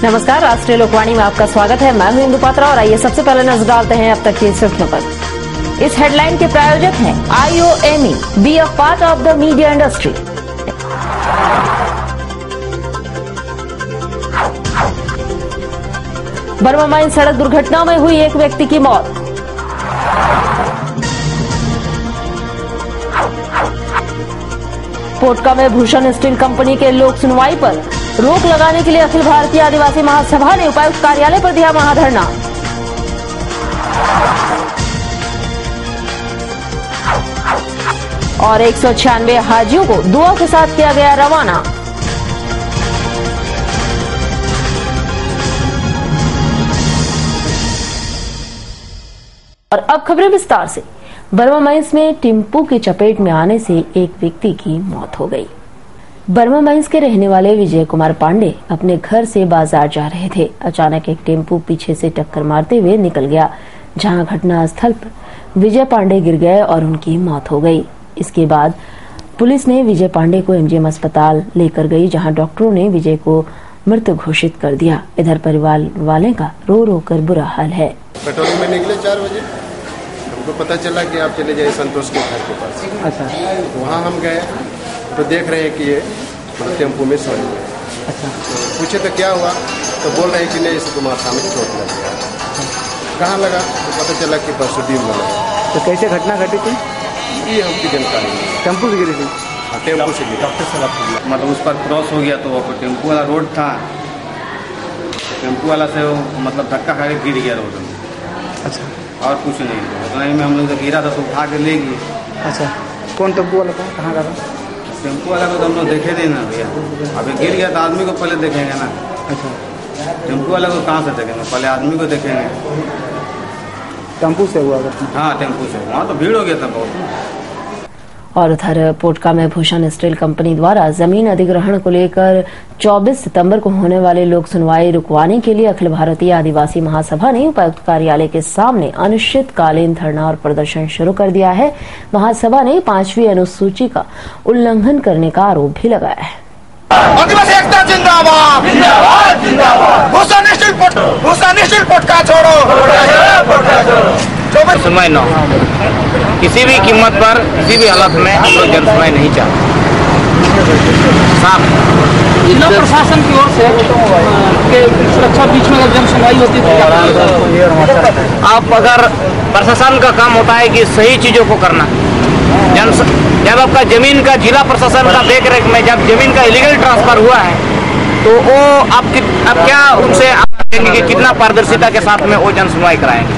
नमस्कार, राष्ट्रीय लोकवाणी में आपका स्वागत है। मैं हूं इंदु पात्रा और आइए सबसे पहले नजर डालते हैं अब तक की सुर्खियों पर। इस हेडलाइन के प्रायोजक हैं IOME, be a part of the media industry. Burma mine सड़क दुर्घटना में हुई एक व्यक्ति की मौत। पोटका में भूषण स्टील कंपनी के लोक सुनवाई पर रोक लगाने के लिए अखिल भारतीय आदिवासी महासभा ने उपायुक्त कार्यालय पर दिया महाधरना। और 196 हाजियों को दुआ के साथ किया गया रवाना। और अब खबरें विस्तार से। बर्मा माइंस में टेम्पो की चपेट में आने से एक व्यक्ति की मौत हो गई। बर्मा माइंस के रहने वाले विजय कुमार पांडे अपने घर से बाजार जा रहे थे। अचानक एक टेम्पो पीछे से टक्कर मारते हुए निकल गया, जहां घटनास्थल पर विजय पांडे गिर गए और उनकी मौत हो गई। इसके बाद पुलिस ने विजय पांडे को MGM अस्पताल लेकर गई, जहां डॉक्टरों ने विजय को मृत घोषित कर दिया। इधर परिवार वाले का रो रो कर बुरा हाल है। पेट्रोलिंग में निकले 4 बजे, हमको पता चला कि आप चले जाइए संतोष के घर के पास। अच्छा। वहाँ हम गए तो देख रहे हैं कि ये टेम्पो में सोए हुए। अच्छा। तो पूछे तो क्या हुआ, तो बोल रहे हैं कि नहीं, इसको माथा में चोट लग गया। कहाँ लगा, तो पता चला कि परसुदीन में लगा। तो कैसे घटना घटी थी, ये हमकी जानकारी नहीं। टेम्पो से गिरी थी? हाँ, टेम्पो से गिरी। मतलब उस पर क्रॉस हो गया तो वो टेम्पो वाला रोड था, टेम्पो वाला से मतलब धक्का खा के गिर गया रोड में। अच्छा। और कुछ नहीं, उतना ही में हम लोग गिरा था तो उठा के ले गए। अच्छा, कौन टेम्पो वाला था, कहाँ का था? टेम्पो वाला को तो हम लोग देखे थे ना भैया, अभी गिर गया तो आदमी को पहले देखेंगे ना। अच्छा। टेम्पो वाला को कहाँ से देखेंगे, पहले आदमी को देखेंगे। टेम्पो से हुआ घटना? हाँ, टेम्पो से। वहाँ तो भीड़ हो गया था बहुत। और उधर पोटका में भूषण स्टील कंपनी द्वारा जमीन अधिग्रहण को लेकर 24 सितंबर को होने वाले लोक सुनवाई रुकवाने के लिए अखिल भारतीय आदिवासी महासभा ने उपायुक्त कार्यालय के सामने अनिश्चितकालीन धरना और प्रदर्शन शुरू कर दिया है। महासभा ने 5वीं अनुसूची का उल्लंघन करने का आरोप भी लगाया है। आदिवासी एकता जिंदाबाद, जिंदाबाद, जिंदाबाद। भूषण स्टील पोटका छोड़ो। सुनवाई न किसी भी कीमत पर, किसी भी हालत में हम लोग जन सुनवाई नहीं चाहते। साफ जिला प्रशासन की ओर से सुरक्षा बीच में जन सुनवाई होती थी। आप अगर प्रशासन का काम होता है कि सही चीजों को करना, जब आपका जमीन का जिला प्रशासन का देख रेख में जब जमीन का इलीगल ट्रांसफर हुआ है तो वो आप क्या उनसे आप कहेंगे कि कितना पारदर्शिता के साथ में वो जन सुनवाई कराएंगे?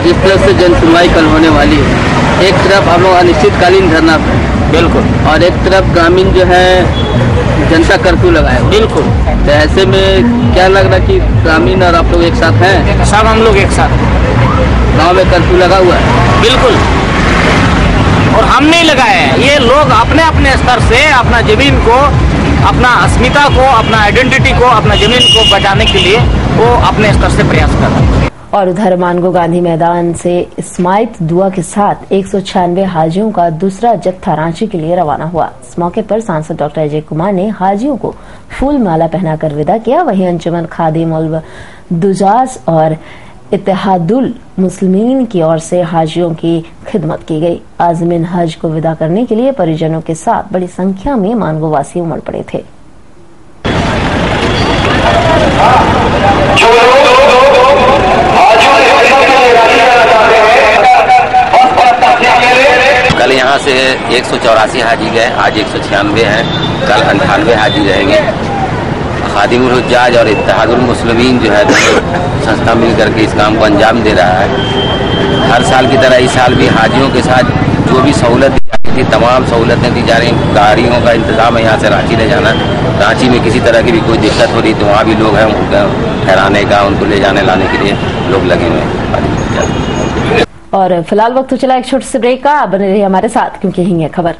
जिस तरह से जन सुनवाई कल होने वाली है, एक तरफ हम लोग अनिश्चितकालीन धरना पे, बिल्कुल, और एक तरफ ग्रामीण जो है जनता कर्फ्यू लगाए, बिल्कुल। तो ऐसे में क्या लग रहा कि ग्रामीण और आप लोग एक साथ हैं? सब हम लोग एक साथ। गांव में कर्फ्यू लगा हुआ है, बिल्कुल, और हम नहीं लगाए हैं। ये लोग अपने अपने स्तर से अपना जमीन को, अपना अस्मिता को, अपना आइडेंटिटी को, अपना जमीन को बचाने के लिए वो अपने स्तर से प्रयास कर रहे हैं। और उधर मानगो गांधी मैदान से स्माइट दुआ के साथ 196 हाजियों का दूसरा जत्था रांची के लिए रवाना हुआ। इस मौके पर सांसद डॉक्टर अजय कुमार ने हाजियों को फूल माला पहनाकर विदा किया। वहीं अंजुमन खादिम उल दुजास और इत्तेहादुल मुस्लिमीन की ओर से हाजियों की खिदमत की गई। आज़मीन हज को विदा करने के लिए परिजनों के साथ बड़ी संख्या में मानगो वासी उमड़ पड़े थे। कल यहाँ से 184 हाजी गए, आज 196 हैं, कल 98 हाजी रहेंगे। खादिमुल हुज्जाज और इत्तेहादुल मुस्लिमीन जो है संस्था मिल करके इस काम को अंजाम दे रहा है। हर साल की तरह इस साल भी हाजियों के साथ जो भी सहूलत दी जा रही थी, तमाम सहूलतें दी जा रही। गाड़ियों का इंतजाम है यहाँ से रांची ले जाना। रांची में किसी तरह की भी कोई दिक्कत हो रही तो वहाँ भी लोग हैं उनका ठहराने का, उनको ले जाने लाने के लिए लोग लगे हुए हैं। और फिलहाल वक्त तो चला एक छोटे से ब्रेक का। बने रहिए हमारे साथ क्योंकि यही है खबर।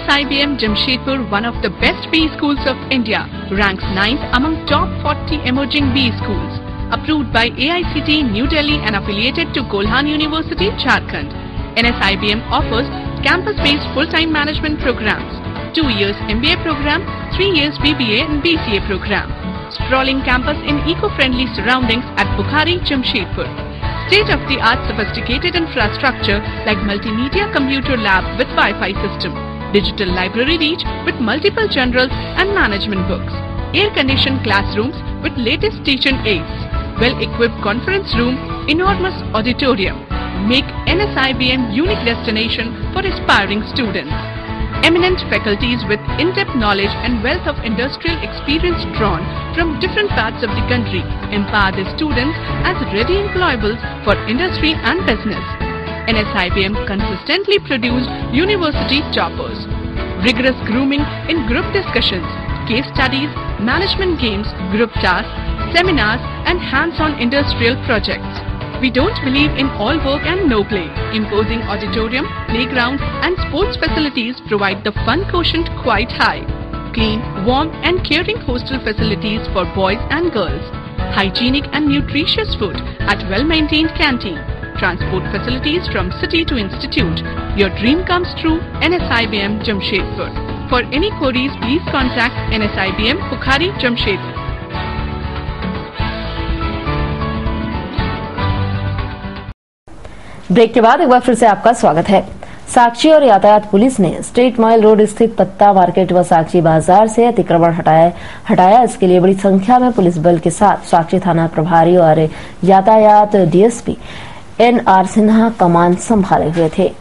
NSIBM Jamshedpur, one of the best B schools of India, ranks 9th among top 40 emerging B schools. Approved by AICTE New Delhi and affiliated to Kolhan University, Jharkhand. NSIBM offers campus-based full-time management programs, 2 years MBA program, 3 years BBA and BCA program. Sprawling campus in eco-friendly surroundings at Bukhari, Jamshedpur. State-of-the-art sophisticated infrastructure like multimedia computer lab with Wi-Fi system, digital library reach with multiple general and management books, air-conditioned classrooms with latest teaching aids, well-equipped conference room, enormous auditorium, make NSIBM unique destination for aspiring students. Eminent faculties with in-depth knowledge and wealth of industrial experience drawn from different parts of the country empower the students as ready employables for industry and business. NSIBM consistently produced university toppers. Rigorous grooming in group discussions, case studies, management games, group tasks, seminars and hands-on industrial projects. We don't believe in all work and no play. Imposing auditorium, playground and sports facilities provide the fun quotient quite high. Clean, warm and caring hostel facilities for boys and girls. Hygienic and nutritious food at well-maintained canteen. Transport facilities from city to institute. Your dream comes true, NSIBM Jamshedpur. For any queries, please contact NSIBM Bukhari, Jamshedpur. Break के बाद एक बार फिर से आपका स्वागत है। साक्षी और यातायात पुलिस ने स्टेट माइल रोड स्थित पत्ता मार्केट व साक्षी बाजार से अतिक्रमण हटाया। इसके लिए बड़ी संख्या में पुलिस बल के साथ साक्षी थाना प्रभारी और यातायात डीएसपी NR सिन्हा कमान संभाले हुए थे।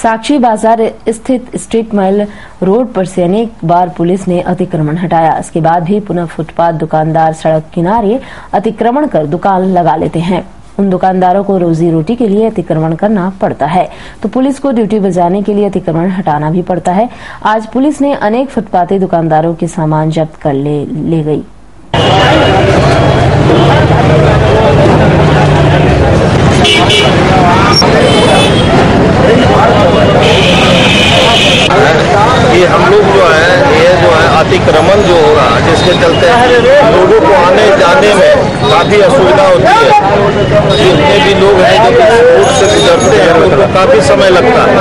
साक्षी बाजार स्थित स्ट्रीट माइल रोड पर से अनेक बार पुलिस ने अतिक्रमण हटाया। इसके बाद भी पुनः फुटपाथ दुकानदार सड़क किनारे अतिक्रमण कर दुकान लगा लेते हैं। उन दुकानदारों को रोजी रोटी के लिए अतिक्रमण करना पड़ता है, तो पुलिस को ड्यूटी बजाने के लिए अतिक्रमण हटाना भी पड़ता है। आज पुलिस ने अनेक फुटपाथी दुकानदारों के सामान जब्त कर ले गई। ये हम लोग जो है अतिक्रमण जो हो रहा है, जिसके चलते लोगों को आने जाने में काफी असुविधा होती है। जितने भी लोग हैं जो रोड से गुजरते हैं उनको काफी समय लगता है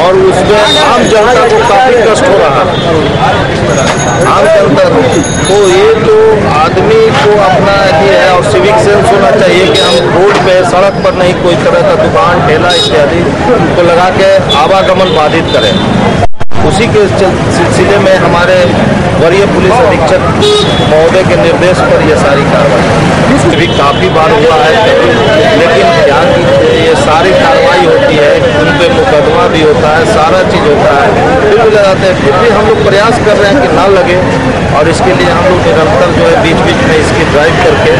और उसमें आम जनता को काफी कष्ट हो रहा है। आम जनता को ये तो आदमी को अपना ये है और सिविक सेंस होना चाहिए कि हम रोड पे सड़क पर नहीं कोई तरह का दुकान ठेला इत्यादि को लगा के आवागमन बाधित करें। उसी के सिलसिले में हमारे वरीय पुलिस अधीक्षक महोदय के निर्देश पर यह सारी कार्रवाई भी काफी बार हुआ है, लेकिन ध्यान दीजिए ये सारी कार्रवाई होती है, उन पे मुकदमा भी होता है, सारा चीज होता है, फिर भी लगाते हैं। फिर भी हम लोग प्रयास कर रहे हैं कि ना लगे और इसके लिए हम लोग निरंतर जो है बीच बीच में इसकी ड्राइव करके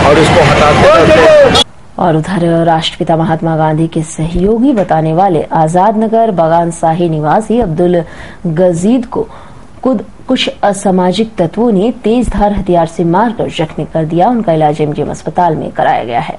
और इसको हटाते रहते हैं। और उधर राष्ट्रपिता महात्मा गांधी के सहयोगी बताने वाले आजाद नगर बगान शाही निवासी अब्दुल गजीद को कुछ असामाजिक तत्वों ने तेज धार हथियार से मारकर जख्मी कर दिया। उनका इलाज एमजीएम अस्पताल में कराया गया है।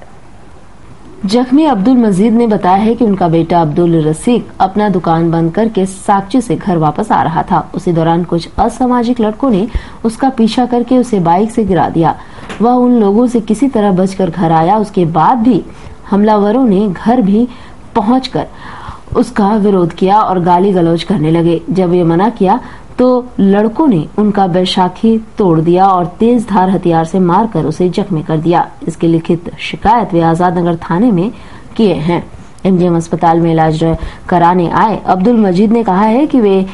जख्मी अब्दुल मजीद ने बताया है कि उनका बेटा अब्दुल रसीक अपना दुकान बंद करके साक्षी से घर वापस आ रहा था। उसी दौरान कुछ असामाजिक लड़कों ने उसका पीछा करके उसे बाइक से गिरा दिया। वह उन लोगों से किसी तरह बचकर घर आया। उसके बाद भी हमलावरों ने घर भी पहुंचकर उसका विरोध किया और गाली गलौज करने लगे। जब ये मना किया तो लड़कों ने उनका बैसाखी तोड़ दिया और तेज धार हथियार से मारकर उसे जख्मी कर दिया। इसकी लिखित शिकायत वे आजाद नगर थाने में किए हैं। एमजीएम अस्पताल में इलाज कराने आए अब्दुल मजीद ने कहा है कि वे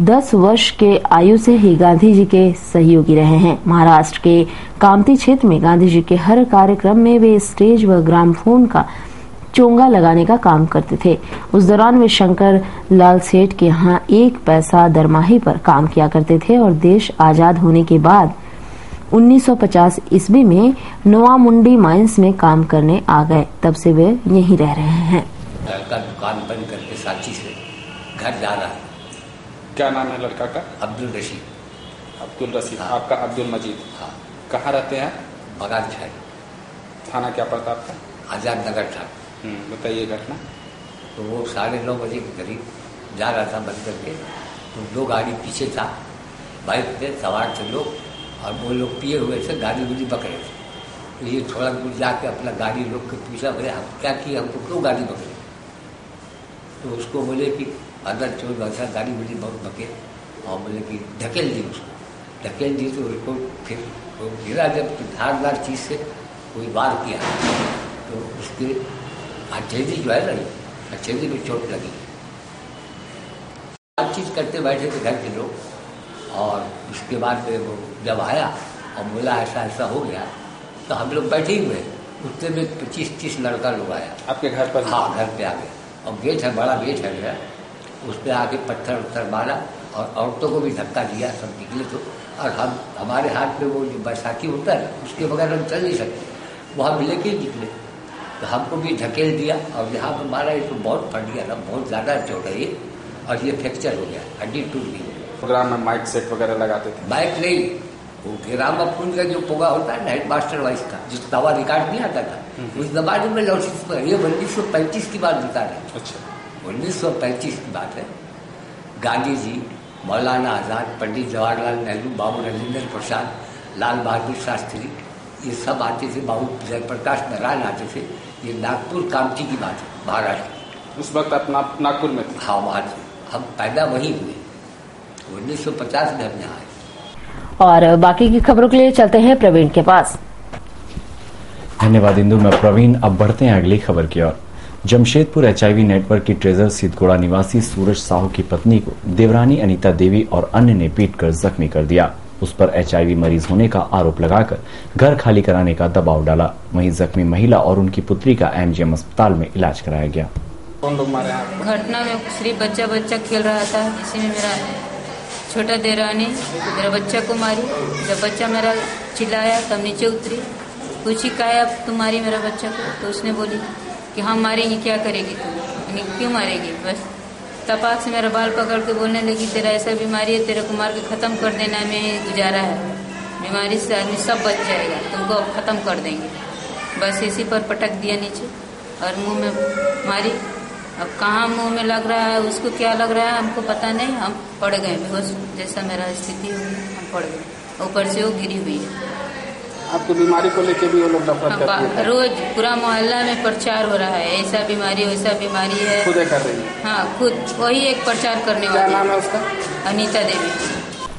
10 वर्ष के आयु से ही गांधी जी के सहयोगी रहे हैं। महाराष्ट्र के कामती क्षेत्र में गांधी जी के हर कार्यक्रम में वे स्टेज व ग्रामफोन का चोंगा लगाने का काम करते थे। उस दौरान वे शंकर लाल सेठ के यहाँ 1 पैसा दरमाही पर काम किया करते थे और देश आजाद होने के बाद 1950 ईस्वी में नवा मुंडी माइंस में काम करने आ गए। तब से वे यहीं रह रहे हैं। लड़का दुकान बंद करके साक्षी से घर जा रहा है। क्या नाम है लड़का का? अब्दुल रशीद। अब्दुल रशीद। हाँ। आपका अब्दुल मजीद। हाँ। कहाँ रहते हैं? बगान शाही। थाना क्या पड़ता आपका? आजाद नगर था। बताइए घटना। तो वो 9:30 बजे के करीब जा रहा था बंद करके, तो 2 गाड़ी पीछे था, बाइक पे सवार थे लोग, और वो लोग पिए हुए थे, गाड़ी गुड़ी पकड़े थे। तो ये थोड़ा दूर जाके अपना गाड़ी रोक के पूछा, बोले हम क्या किए, हमको क्यों गाड़ी पकड़े? तो उसको बोले कि अंदर चोर वैसा गाड़ी गुड़ी बहुत बके, और बोले कि ढकेल दी उसको, ढकेल दी तो उसको फिर गिरा, जब धारदार चीज़ से कोई वार किया तो उसके हथेली जो है ना, हथेली में चोट लगी। बातचीत करते बैठे थे घर के लोग, और उसके बाद वो जब आया और बोला ऐसा ऐसा हो गया, तो हम लोग बैठे ही हुए, उतने में 25-30 लड़का लोग आया आपके घर पर? हाँ, घर पे आ गए, और गेट है, बड़ा गेट है मेरा, उस पर आके पत्थर उत्थर मारा और औरतों को भी धक्का दिया, सब निकले। तो और हमारे हाथ में वो जो बैसाखी होता है ना, उसके बगैर हम चल नहीं सकते, वो हम लेके निकले, तो हमको भी धकेल दिया, और यहाँ पर मारा, ये तो बहुत फट गया ना, बहुत ज़्यादा चोट है ये, और ये फ्रैक्चर हो गया, हड्डी टूट गई। प्रोग्राम में माइक सेट वगैरह लगाते थे? माइक नहीं, वो ग्रामाफोन का जो पोगा होता है ना, हेडमास्टर वाइस का, जो तवा रिकॉर्ड नहीं आता था, उस जमाने में लाउडस्पीकर पर, ये 1935 की बात बता रहे हैं। अच्छा, 1935 की बात है। गांधी जी, मौलाना आज़ाद, पंडित जवाहरलाल नेहरू, बाबू राजेंद्र प्रसाद, लाल बहादुर शास्त्री, ये सब आते थे, बाबू जयप्रकाश नारायण आते थे। ये नागपुर कामठी की बात है, महाराष्ट्र। उस वक्त आप नागपुर में थे? हाँ, वहाँ थे, हम पैदा वहीं हुए, 1950 में हम यहाँ आए। और बाकी की खबरों के लिए चलते हैं प्रवीण के पास। धन्यवाद इंदु। मैं प्रवीण। अब बढ़ते हैं अगली खबर की ओर। जमशेदपुर HIV नेटवर्क की ट्रेजर सिद्धगोड़ा निवासी सूरज साहू की पत्नी को देवरानी अनीता देवी और अन्य ने पीटकर जख्मी कर दिया। उस पर HIV मरीज होने का आरोप लगाकर घर खाली कराने का दबाव डाला। वहीं जख्मी महिला और उनकी पुत्री का MGM अस्पताल में इलाज कराया गया। कौन लोग मारे हैं? घटना में सिर्फ बच्चा खेल रहा था, इसी में मेरा छोटा देवरानी मेरा बच्चा को मारी। जब बच्चा मेरा चिल्लाया तब नीचे उतरी, पूछी क्या अब तुम मारी मेरा बच्चा को? तो उसने बोली कि हम मारेंगे, क्या करेगी तुम, क्यों मारेगी? बस तपाक से मेरा बाल पकड़ के बोलने लगी, तेरा ऐसा बीमारी है, तेरे को मार के ख़त्म कर देना में गुजारा है, बीमारी से आदमी सब बच जाएगा, तुमको अब ख़त्म कर देंगे। बस इसी पर पटक दिया नीचे और मुंह में मारी। अब कहाँ मुंह में लग रहा है, उसको क्या लग रहा है हमको पता नहीं, हम पड़ गए बेहोश जैसा मेरा स्थिति हुई, हम पड़ गए, ऊपर से वो गिरी हुई है। आपकी बीमारी को लेके भी वो लोग नफरत करते हैं? रोज पूरा मोहल्ला में प्रचार हो रहा है, ऐसा बीमारी वैसा बीमारी है, खुद कर रही है। हाँ, खुद वही एक प्रचार करने वाली। क्या नाम है उसका? अनीता देवी।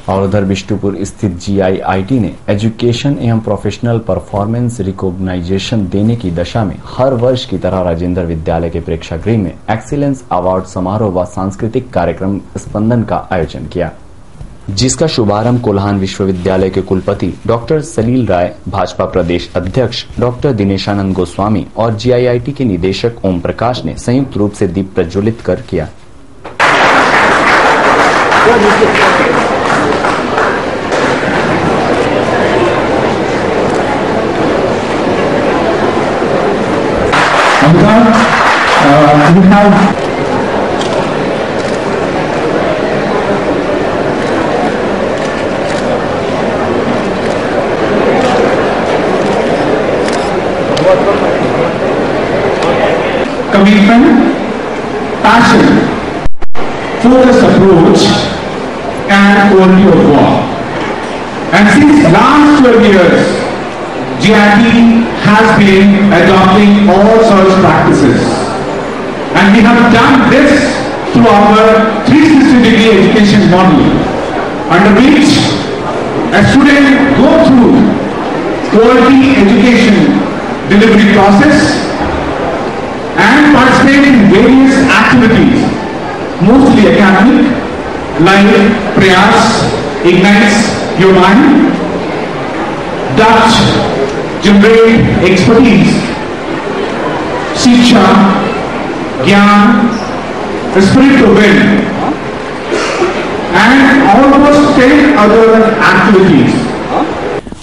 और उधर बिष्टुपुर स्थित GIIT ने एजुकेशन एवं प्रोफेशनल परफॉर्मेंस रिकॉग्नाइजेशन देने की दशा में हर वर्ष की तरह राजेंद्र विद्यालय के प्रेक्षागृह में एक्सीलेंस अवार्ड समारोह व सांस्कृतिक कार्यक्रम स्पंदन का आयोजन किया, जिसका शुभारंभ कोल्हान विश्वविद्यालय के कुलपति डॉक्टर सलील राय, भाजपा प्रदेश अध्यक्ष डॉक्टर दिनेशानंद गोस्वामी और GIIT के निदेशक ओम प्रकाश ने संयुक्त रूप से दीप प्रज्वलित कर किया। Commitment, passion, focused approach, and quality of work. And since last 12 years, GIIT has been adopting all such practices. And we have done this through our 360-degree education model, under which a student goes through quality education delivery process and participate in various activities, mostly academic, like Prayas, Ignites Your Mind, Dutch, Generate Expertise, Shiksha, Gyan, the Spirit to Win, and almost 10 other activities.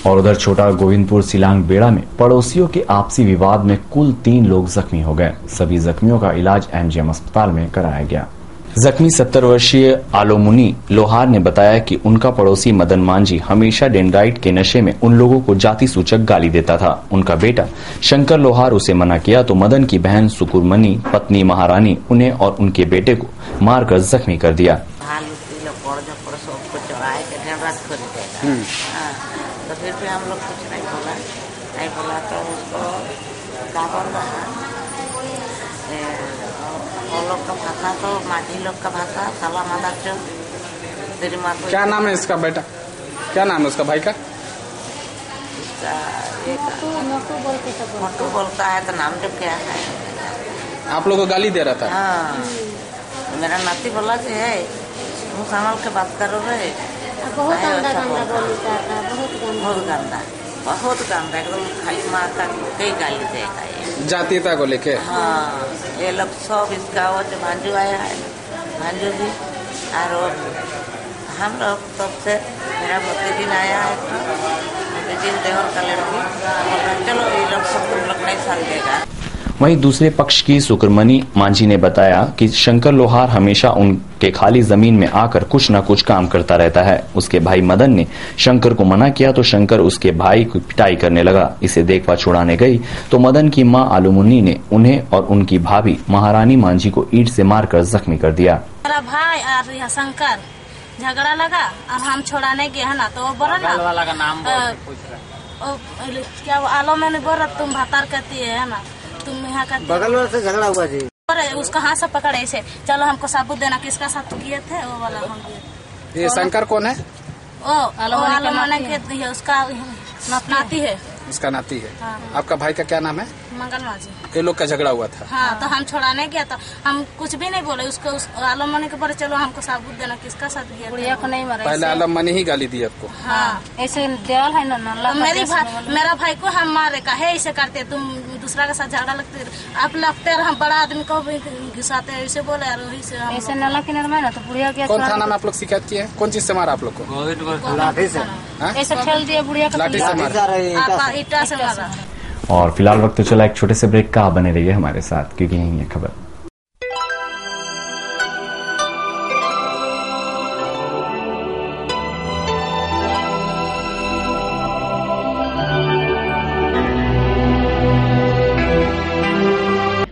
और उधर छोटा गोविंदपुर सिलांग बेड़ा में पड़ोसियों के आपसी विवाद में कुल 3 लोग जख्मी हो गए। सभी जख्मियों का इलाज MGM अस्पताल में कराया गया। जख्मी 70 वर्षीय आलोमुनी लोहार ने बताया कि उनका पड़ोसी मदन मांझी हमेशा डेंड्राइट के नशे में उन लोगों को जाति सूचक गाली देता था। उनका बेटा शंकर लोहार उसे मना किया तो मदन की बहन सुकुरमनी पत्नी महारानी उन्हें और उनके बेटे को मारकर जख्मी कर दिया। तो फिर भी हम लोग कुछ नहीं बोला तो उसको वो लोग का भाषा तो माझी लोग का भाषा साला मादा चो तेरी माँ को। क्या नाम है इसका बेटा, क्या नाम है उसका भाई का? मोटू बोलता है तो नाम जो क्या है। आप लोगों को गाली दे रहा था? हाँ, मेरा नाती बोला कि है मुँह संभाल के बात करो रे। बहुत गंदा बोलता था, बहुत गंदा एकदम खाली माँ का कई गाली देगा ये। जातीयता को लेके? हाँ, ये लोग सब इसका वो जो भांजू आया है, भांजू भी और हम लोग तब से मेरा प्रतिदिन आया है प्रतिदिन देवर का लड़की चलो ये लोग सब तुम लोग नहीं साथ देगा। वहीं दूसरे पक्ष की सुकुरमनी मांझी ने बताया कि शंकर लोहार हमेशा उनके खाली जमीन में आकर कुछ न कुछ काम करता रहता है। उसके भाई मदन ने शंकर को मना किया तो शंकर उसके भाई की पिटाई करने लगा। इसे देखकर छुड़ाने गई तो मदन की मां आलूमुन्नी ने उन्हें और उनकी भाभी महारानी मांझी को ईंट से मारकर जख्मी कर दिया। मेरा भाई और शंकर झगड़ा लगा और हम छुड़ाने गए है ना तो वो बोला ना क्या आलो मैंने बोला तुम भातार कहती है ना तुम यहाँ का बगल वाले से झगड़ा हुआ जी। और उसका हाथ से पकड़े ऐसे चलो हमको साबुत देना किसका साथ किए थे वो वाला हम ये शंकर कौन है? आलोमने के उसका नाती है। उसका नाती है। हाँ। आपका भाई का क्या नाम है? मंगल मांझी। ये लोग का झगड़ा हुआ था? हाँ, तो हम छुड़ाने गया तो हम कुछ भी नहीं बोले उसको आलमनी के पर चलो हमको साबुत देना किसका साथ किया गुड़िया को नहीं मारा। पहले आलमनी ही गाली दी आपको? हाँ, ऐसे देवल है ना मेरा भाई को हम मारे का है ऐसे करते तुम दूसरा के साथ झगड़ा लगते आप लगते हम बड़ा आदमी को भी घुसाते हैं ऐसे बोले ऐसे नाला किनारे में ना तो बुढ़िया क्या। कौन थाना में आप लोग शिकायत किए? कौन चीज से मारा आप लोग को? लाठी से। ऐसे ठेल दिया बुढ़िया का लाठी से मारा, ईटा से मारा। और फिलहाल वक्त तो चला एक छोटे से ब्रेक का, बने रहिए हमारे साथ क्योंकि यही है खबर।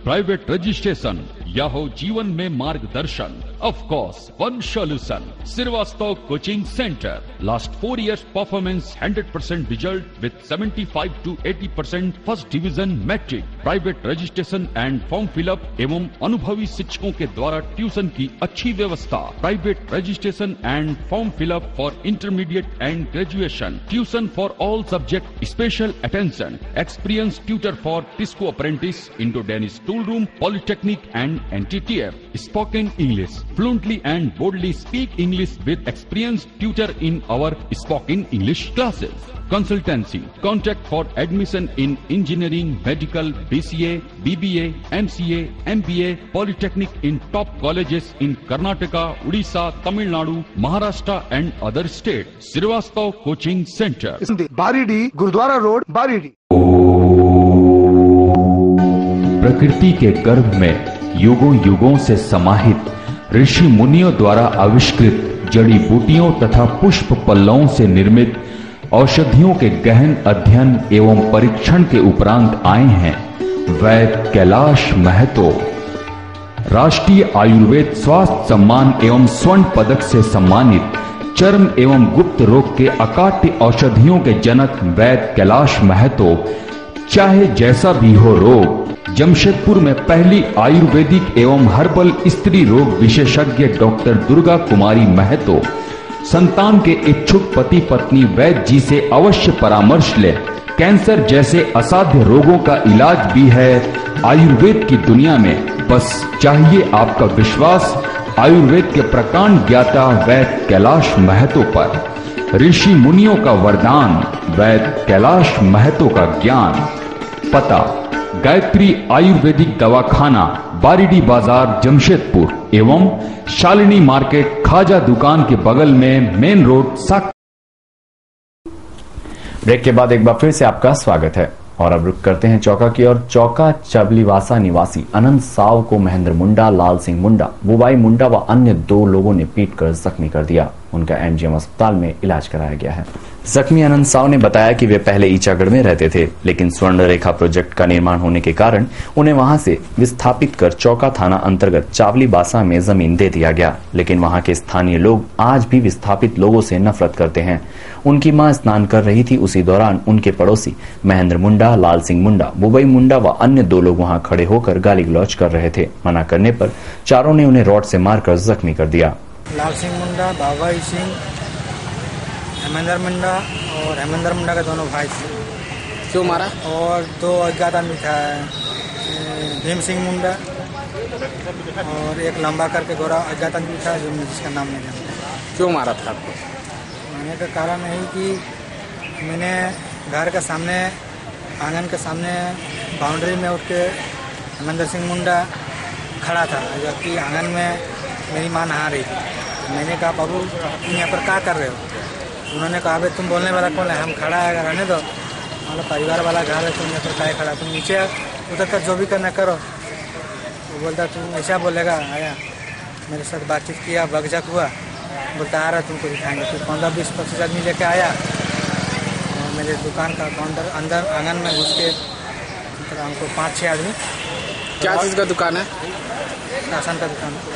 प्राइवेट रजिस्ट्रेशन या हो जीवन में मार्गदर्शन। Of course, one solution. Srivastava Coaching Center. Last 4 years performance 100% result with 75 to 80% first division metric. Private registration and form fill up एवं अनुभवी शिक्षकों के द्वारा ट्यूशन की अच्छी व्यवस्था। Private registration and form fill up for intermediate and graduation. Tuition for all subject. Special attention. Experienced tutor for Tisco apprentice, Indo-Danish tool room, Polytechnic and NTTF. Spoken English. Fluently and boldly speak English with experienced tutor in our spoken English classes. Consultancy. Contact for admission in engineering, medical, BCA, BBA, MCA, MBA, Polytechnic in top colleges in Karnataka, Odisha, Tamil Nadu, Maharashtra and other states. Srivastava Coaching Center. Baridih, Gurudwara road, Baridih. प्रकृति के गर्भ में युगों युगों से समाहित ऋषि मुनियों द्वारा आविष्कृत जड़ी बूटियों तथा पुष्प पल्लवों से निर्मित औषधियों के गहन अध्ययन एवं परीक्षण के उपरांत आए हैं वैद्य कैलाश महतो। राष्ट्रीय आयुर्वेद स्वास्थ्य सम्मान एवं स्वर्ण पदक से सम्मानित चर्म एवं गुप्त रोग के अकाट्य औषधियों के जनक वैद्य कैलाश महतो चाहे जैसा भी हो रोग, जमशेदपुर में पहली आयुर्वेदिक एवं हर्बल स्त्री रोग विशेषज्ञ डॉक्टर दुर्गा कुमारी महतो संतान के इच्छुक पति पत्नी वैद्य जी से अवश्य परामर्श ले। कैंसर जैसे असाध्य रोगों का इलाज भी है आयुर्वेद की दुनिया में। बस चाहिए आपका विश्वास आयुर्वेद के प्रकांड ज्ञाता वैद्य कैलाश महतो पर। ऋषि मुनियों का वरदान, वैद्य कैलाश महतो का ज्ञान। पता गायत्री आयुर्वेदिक दवाखाना, बारीडी बाजार, जमशेदपुर एवं शालिनी मार्केट खाजा दुकान के बगल में मेन रोड साक। ब्रेक के बाद एक बार फिर से आपका स्वागत है। और अब रुक करते हैं चौका की ओर। चौका चबलीवासा निवासी अनंत साव को महेंद्र मुंडा, लाल सिंह मुंडा, बुबाई मुंडा व अन्य 2 लोगों ने पीटकर जख्मी कर दिया। उनका एमजीएम अस्पताल में इलाज कराया गया है। जख्मी अनंत साव ने बताया कि वे पहले ईचागढ़ में रहते थे, लेकिन स्वर्ण रेखा प्रोजेक्ट का निर्माण होने के कारण उन्हें वहां से विस्थापित कर चौका थाना अंतर्गत चावलीबासा में जमीन दे दिया गया। लेकिन वहां के स्थानीय लोग आज भी विस्थापित लोगों से नफरत करते हैं। उनकी मां स्नान कर रही थी, उसी दौरान उनके पड़ोसी महेंद्र मुंडा, लाल सिंह मुंडा, बुबई मुंडा व अन्य 2 लोग वहां खड़े होकर गाली गलौज कर रहे थे। मना करने पर चारों ने उन्हें रॉड से मारकर जख्मी कर दिया। लाल सिंह मुंडा, बाबाई सिंह, हेमेंद्र मुंडा और हेमेंद्र मुंडा के दोनों भाई थे। क्यों मारा? और 2 अज्ञात आदमी था, भीम सिंह मुंडा और एक लंबा करके गोरा अज्ञात आदमी था जिसका नाम नहीं जानता। क्यों मारा था आपको? मारने का कारण है कि मैंने घर के सामने, आंगन के सामने बाउंड्री में उठ के हेमेंद्र सिंह मुंडा खड़ा था, जबकि आंगन में मेरी माँ नहा रही थी। मैंने कहा बाबू तुम यहाँ पर क्या कर रहे हो? उन्होंने कहा भाई तुम बोलने वाला कौन है, हम खड़ा है, रहने दो, मतलब परिवार वाला घर है, तुम यहाँ पर क्या खड़ा, तुम नीचे उतर कर जो भी करना करो। वो बोलता तुम ऐसा बोलेगा। आया मेरे साथ बातचीत किया, बगझक हुआ, बोलता आ रहा तुमको दिखाएंगे। फिर 15-20-25 आदमी लेके आया और मेरे दुकान का काउंटर अंदर आंगन में घुस के हमको 5-6 आदमी। क्या चीज़ का दुकान है? राशन का दुकान है।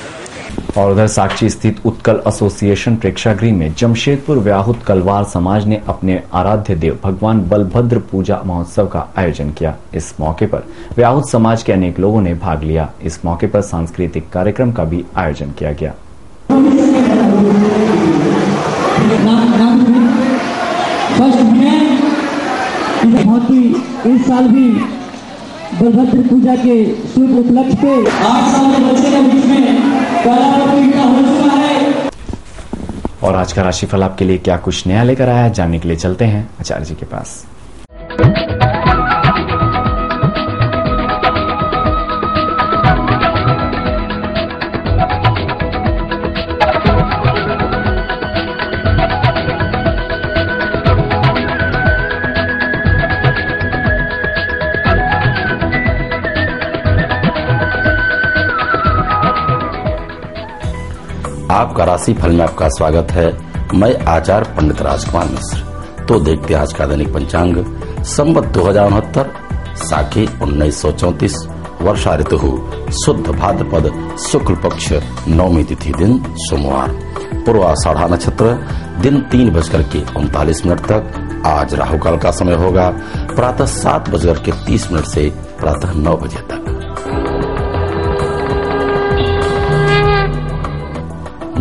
और उधर साक्षी स्थित उत्कल एसोसिएशन प्रेक्षागृह में जमशेदपुर व्याहुत कलवार समाज ने अपने आराध्य देव भगवान बलभद्र पूजा महोत्सव का आयोजन किया। इस मौके पर व्याहुत समाज के अनेक लोगों ने भाग लिया। इस मौके पर सांस्कृतिक कार्यक्रम का भी आयोजन किया गया। इस साल भी बलभद्र पूजा के शुभ उपलक्ष्य पे 8 साल के बच्चे के बीच में कला प्रतियोगिता हो चुका है। और आज का राशिफल आपके लिए क्या कुछ नया लेकर आया है, जानने के लिए चलते हैं आचार्य जी के पास। आपका राशि फल में आपका स्वागत है। मैं आचार्य पंडित राजकुमार मिश्र। तो देखते हैं आज का दैनिक पंचांग। संवत 2069, साखी 1934, वर्षा ऋतु, शुद्ध भाद्रपद शुक्ल पक्ष, 9वीं तिथि, दिन सोमवार, पूर्वाषाढ़ा नक्षत्र, दिन 3:39 तक। आज राहु काल का समय होगा प्रातः 7:30 से प्रातः 9 बजे तक।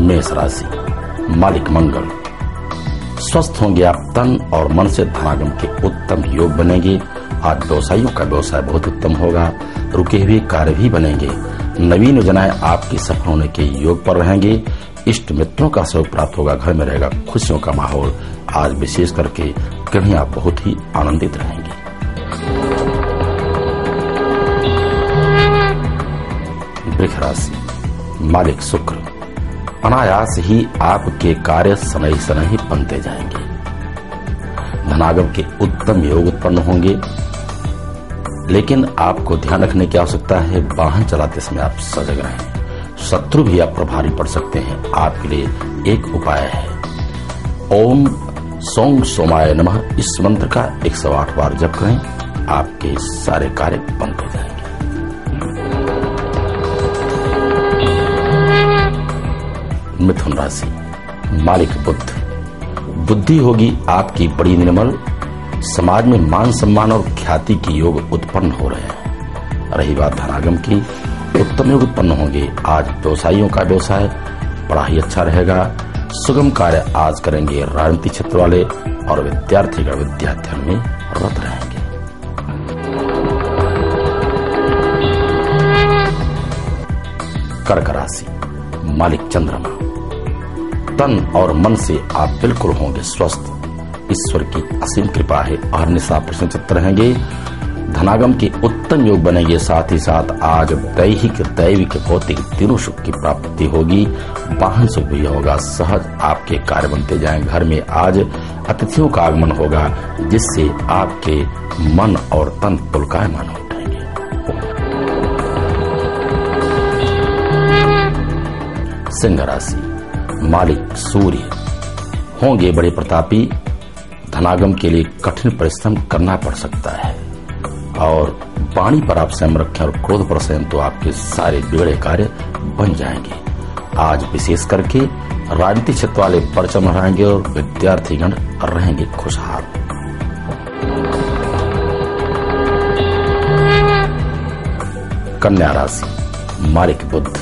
मेष राशि, मालिक मंगल, स्वस्थ होंगे आप। तन और मन से धनागम के उत्तम योग बनेंगे। आज व्यवसायियों का व्यवसाय बहुत उत्तम होगा। रुके हुए कार्य भी बनेंगे। नवीन योजनाएं आपकी सफल होने के योग पर रहेंगे। इष्ट मित्रों का सहयोग प्राप्त होगा। घर में रहेगा खुशियों का माहौल। आज विशेष करके कहीं आप बहुत ही आनंदित रहेंगे। वृष राशि, मालिक शुक्र, अनायास ही आपके कार्य समय समय ही बनते जाएंगे। धनागम के उत्तम योग उत्पन्न होंगे, लेकिन आपको ध्यान रखने की आवश्यकता है, वाहन चलाते समय आप सजग रहें। शत्रु भी आप प्रभारी पड़ सकते हैं। आपके लिए एक उपाय है, ओम सोंग सोमाय नमः, इस मंत्र का 108 बार जप करें। आपके सारे कार्य बनते जाएंगे। मिथुन राशि, मालिक बुध, बुद्धि होगी आपकी बड़ी निर्मल। समाज में मान सम्मान और ख्याति के योग उत्पन्न हो रहे हैं। रही बात धनागम की, उत्तम योग उत्पन्न होंगे। आज व्यवसायियों का व्यवसाय बड़ा ही अच्छा रहेगा। सुगम कार्य आज करेंगे राजनीतिक क्षेत्र वाले, और विद्यार्थीगण विद्याध्ययन में रत रहेंगे। कर्क राशि, मालिक चंद्रमा, तन और मन से आप बिल्कुल होंगे स्वस्थ। ईश्वर की असीम कृपा है। हमेशा प्रसन्नचित्त रहेंगे। धनागम के उत्तम योग बनेंगे। साथ ही साथ आज दैहिक, दैविक, भौतिक तीनों सुख की प्राप्ति होगी। वाहन सुख भी होगा। सहज आपके कार्य बनते जाएं। घर में आज अतिथियों का आगमन होगा, जिससे आपके मन और तन पुलकायमान हो उठेंगे। सिंह राशि, मालिक सूर्य होंगे बड़े प्रतापी। धनागम के लिए कठिन परिश्रम करना पड़ सकता है और वाणी पर आप संयम रखें और क्रोध पर संयम, तो आपके सारे बिगड़े कार्य बन जाएंगे। आज विशेष करके राजनीतिक क्षेत्र वाले परचम लहराएंगे और विद्यार्थीगण रहेंगे खुशहाल। कन्या राशि, मालिक बुध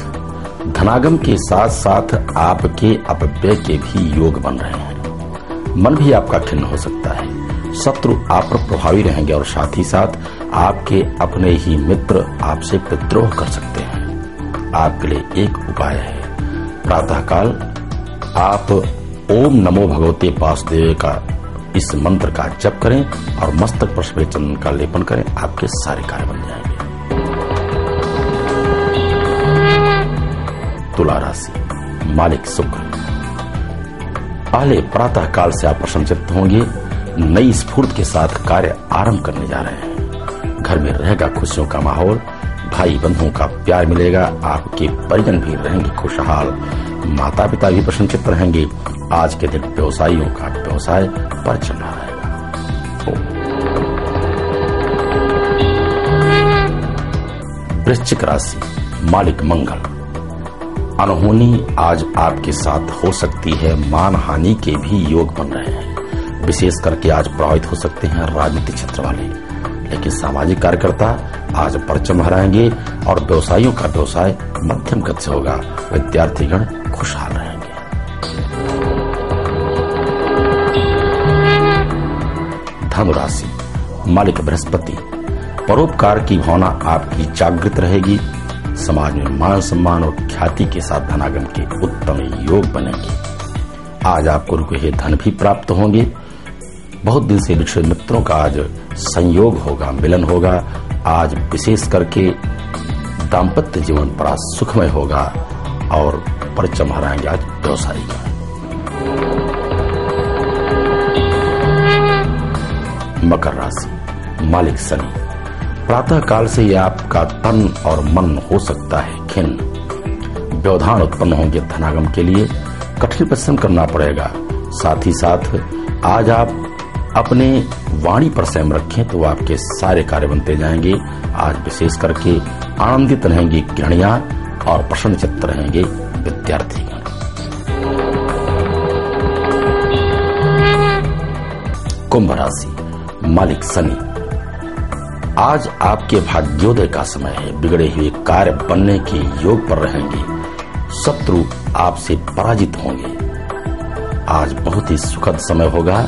धनागम के साथ साथ आपके अपव्यय के भी योग बन रहे हैं। मन भी आपका खिन्न हो सकता है। शत्रु आप पर प्रभावी रहेंगे और साथ ही साथ आपके अपने ही मित्र आपसे विद्रोह कर सकते हैं। आपके लिए एक उपाय है, प्रातःकाल आप ओम नमो भगवते वासुदेव का इस मंत्र का जप करें और मस्तक पर सफेद चंदन का लेपन करें। आपके सारे कार्य बन जाएंगे। तुला राशि, मालिक शुक्र पहले प्रातः काल से आप प्रसन्नचित्त होंगे। नई स्फूर्ति के साथ कार्य आरंभ करने जा रहे हैं। घर में रहेगा खुशियों का माहौल। भाई बंधुओं का प्यार मिलेगा। आपके परिजन भी रहेंगे खुशहाल। माता पिता भी प्रसन्नचित्त रहेंगे। आज के दिन व्यवसायियों का व्यवसाय पर चला रहेगा। वृश्चिक राशि, मालिक मंगल अनहोनी आज आपके साथ हो सकती है। मान हानि के भी योग बन रहे हैं। विशेष करके आज प्रभावित हो सकते हैं राजनीतिक क्षेत्र वाले, लेकिन सामाजिक कार्यकर्ता आज परचम लहराएंगे और व्यवसायियों का व्यवसाय मध्यम गति से होगा। विद्यार्थीगण खुशहाल रहेंगे। धनु राशि, मालिक बृहस्पति परोपकार की भावना आपकी जागृत रहेगी। समाज में मान सम्मान और ख्याति के साथ धनागम के उत्तम योग बनेंगे। आज आपको रुके हुए धन भी प्राप्त होंगे। बहुत दिन से बिछड़े मित्रों का आज संयोग होगा, मिलन होगा। आज विशेष करके दाम्पत्य जीवन बड़ा सुखमय होगा और परचम लहराएंगे आज व्यवसायी का। मकर राशि, मालिक शनि प्रातः काल से यह आपका तन और मन हो सकता है खिन्न। व्यवधान उत्पन्न होंगे। धनागम के लिए कठिन परिश्रम करना पड़ेगा। साथ ही साथ आज आप अपने वाणी पर संयम रखें तो आपके सारे कार्य बनते जाएंगे। आज विशेष करके आनंदित रहेंगी गृहिणियां और प्रसन्नचित्त रहेंगे विद्यार्थीगण। कुंभ राशि, मालिक शनि आज आपके भाग्योदय का समय है। बिगड़े हुए कार्य बनने के योग पर रहेंगे। शत्रु आपसे पराजित होंगे। आज बहुत ही सुखद समय होगा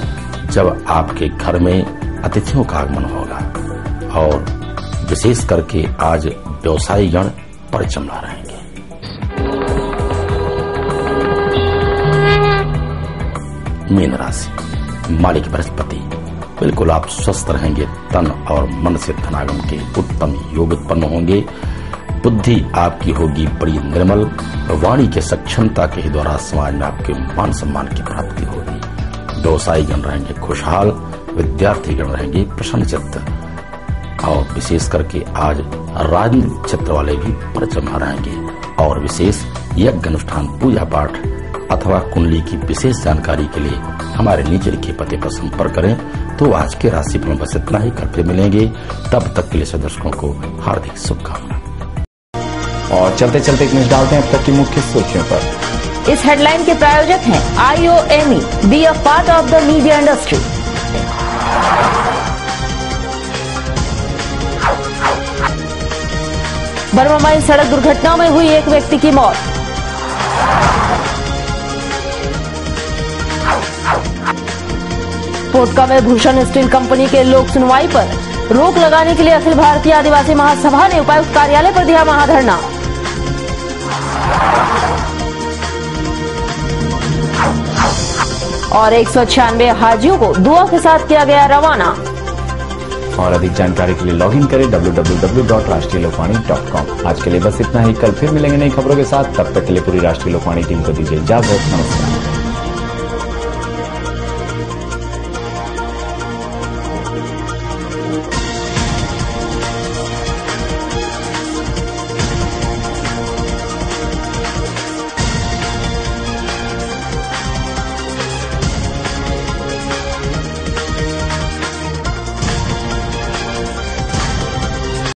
जब आपके घर में अतिथियों का आगमन होगा और विशेष करके आज व्यवसायी गण परचम लहराएंगे। मीन राशि, मालिक बृहस्पति बिल्कुल आप स्वस्थ रहेंगे। तन और मन से धनागम के उत्तम योग उत्पन्न होंगे। बुद्धि आपकी होगी बड़ी निर्मल। वाणी के सक्षमता के ही द्वारा समाज में आपके मान सम्मान की प्राप्ति होगी। व्यवसायी गण रहेंगे खुशहाल। विद्यार्थी गण रहेंगे प्रसन्नचित्त और विशेष करके आज राजनीतिक क्षेत्र वाले भी परचम लहराएंगे। और विशेष यज्ञ अनुष्ठान, पूजा पाठ अथवा कुंडली की विशेष जानकारी के लिए हमारे नीचे लिखे पते पर संपर्क करें। तो आज के राशिफल में बस इतना ही। कल फिर मिलेंगे। तब तक के लिए सभी दर्शकों को हार्दिक शुभकामनाएं। और चलते चलते एक नजर डालते हैं अब तक की मुख्य सुर्खियों पर। इस हेडलाइन के प्रायोजक हैं IOME, be a part of the media industry. Burma mine सड़क दुर्घटना में हुई एक व्यक्ति की मौत। पोटका में भूषण स्टील कंपनी के लोक सुनवाई पर रोक लगाने के लिए अखिल भारतीय आदिवासी महासभा ने उपायुक्त कार्यालय पर दिया महाधरना। और 196 हाजियों को दुआ के साथ किया गया रवाना। और अधिक जानकारी के लिए लॉगिन करें www.rashtriyalokvani.com। आज के लिए बस इतना ही, कल फिर मिलेंगे नई खबरों के साथ। तब तक के लिए पूरी राष्ट्रीय लोकवाणी टीम को दीजिए इजाजत। नमस्कार।